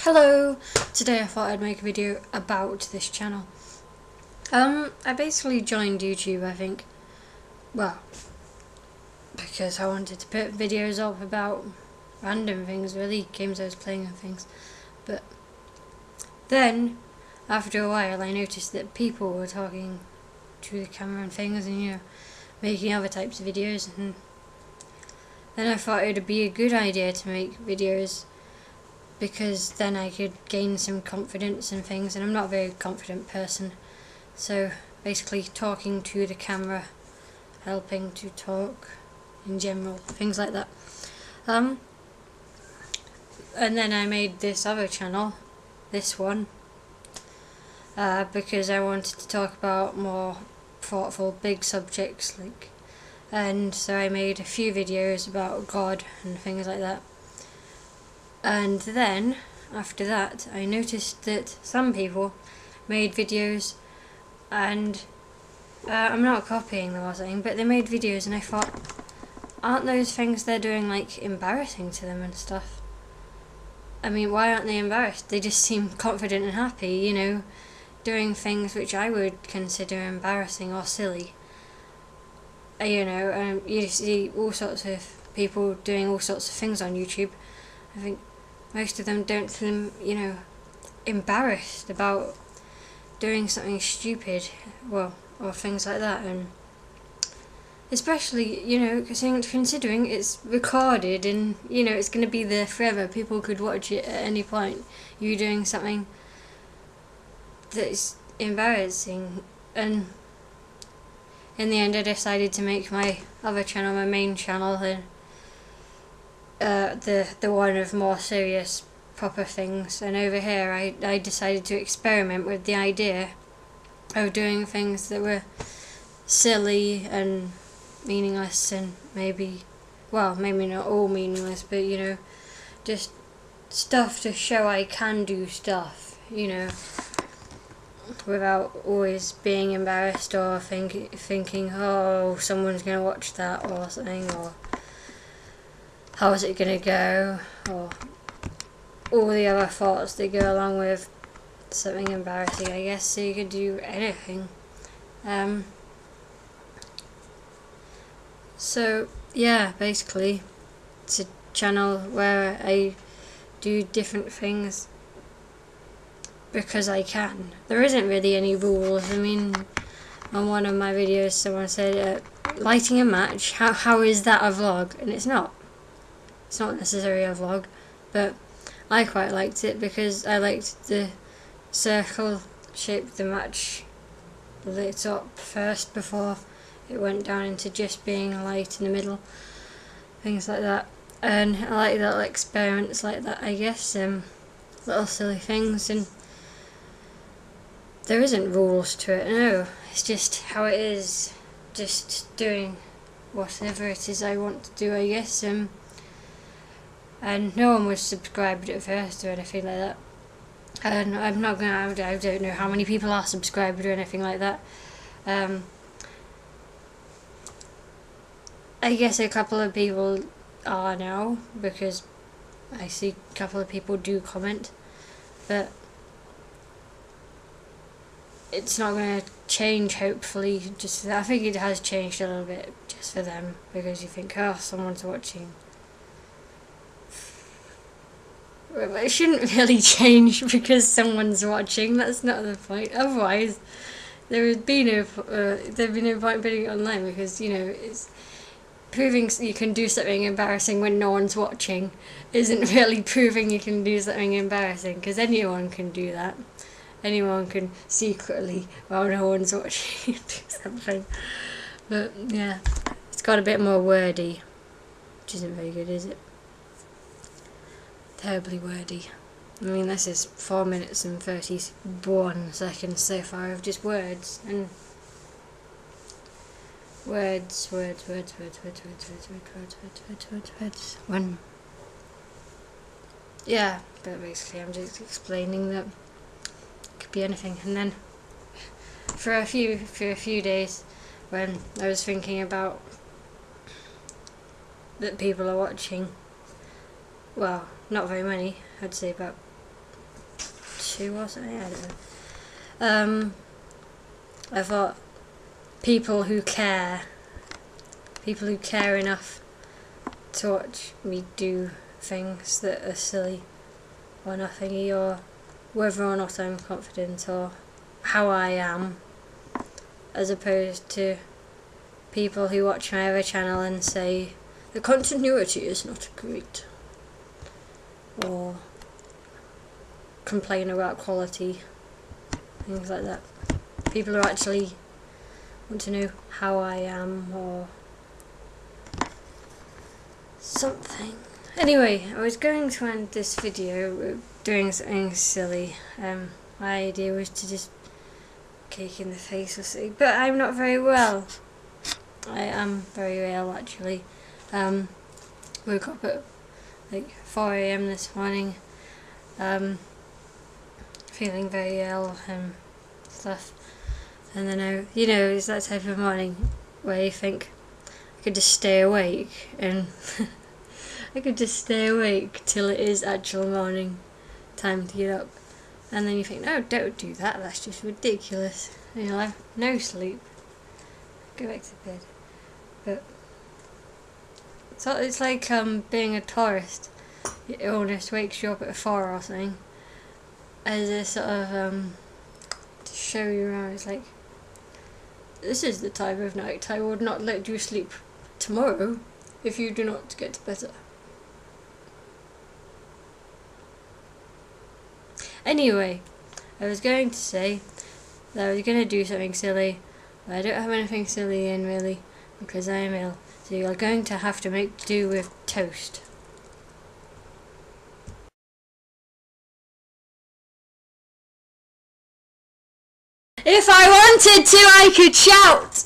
Hello! Today I thought I'd make a video about this channel. I basically joined YouTube, I think, well, because I wanted to put videos up about random things, really, games I was playing and things. But then, after a while, I noticed that people were talking to the camera and things and, making other types of videos, and then I thought it would be a good idea to make videos because then I could gain some confidence and things, and I'm not a very confident person, so basically talking to the camera, helping to talk in general, things like that. And then I made this other channel, this one, because I wanted to talk about more thoughtful, big subjects, and so I made a few videos about God and things like that. And then, after that, I noticed that some people made videos, and I'm not copying them or something, but they made videos, and I thought, aren't those things they're doing, embarrassing to them and stuff? I mean, why aren't they embarrassed? They just seem confident and happy, doing things which I would consider embarrassing or silly. You see all sorts of people doing all sorts of things on YouTube. I think most of them don't seem, embarrassed about doing something stupid, or things like that, and especially, considering it's recorded and, it's going to be there forever. People could watch it at any point, you doing something that's embarrassing. And in the end I decided to make my other channel my main channel, and the one of more serious, proper things. And over here I decided to experiment with the idea of doing things that were silly and meaningless, and maybe not all meaningless, but just stuff to show I can do stuff, without always being embarrassed or thinking, oh, someone's going to watch that or something, or how is it going to go, or all the other thoughts that go along with something embarrassing, I guess. So you could do anything. So yeah, basically it's a channel where I do different things because I can. There isn't really any rules. I mean, on one of my videos someone said, lighting a match, how is that a vlog? And it's not necessarily a vlog, but I quite liked it because I liked the circle shape the match lit up first before it went down into just being a light in the middle, things like that. And I like little experiments like that, I guess, little silly things, and there isn't rules to it, no, it's just how it is, just doing whatever it is I want to do, I guess. And no one was subscribed at first or anything like that, and I don't know how many people are subscribed or anything like that. I guess a couple of people are now, because I see a couple of people do comment, but it's not going to change, hopefully. I think it has changed a little bit just for them, because you think, oh, someone's watching. It shouldn't really change because someone's watching, that's not the point. Otherwise there'd be no point putting it online, because it's proving you can do something embarrassing when no one's watching isn't really proving you can do something embarrassing, because anyone can do that. Anyone can secretly, while no one's watching, do something. But yeah, it's got a bit more wordy, which isn't very good, is it? Terribly wordy. I mean, this is 4 minutes and 31 seconds so far of just words and words. When, yeah, but basically I'm just explaining that it could be anything. And then for a few days, when I was thinking about that people are watching, well, not very many, I'd say about 2 or something, I don't know. I thought people who care enough to watch me do things that are silly or nothingy, or whether or not I'm confident or how I am, as opposed to people who watch my other channel and say the continuity is not great, or complain about quality, things like that. People who actually want to know how I am or something. Anyway, I was going to end this video with doing something silly. My idea was to just cake in the face or something, but I'm not very well. I am very ill actually. Woke up at like 4 AM this morning, feeling very ill and stuff. And then it's that type of morning where you think I could just stay awake, and I could just stay awake till it is actual morning time to get up. And then you think, no, don't do that, that's just ridiculous. And you'll have no sleep. Go back to bed. But so it's like being a tourist. Your illness wakes you up at 4 or something, as a sort of to show you around. It's like, this is the time of night. I would not let you sleep tomorrow if you do not get better. Anyway, I was going to say that I was going to do something silly, but I don't have anything silly in really, because I am ill. So you're going to have to make do with toast. If I wanted to, I could shout!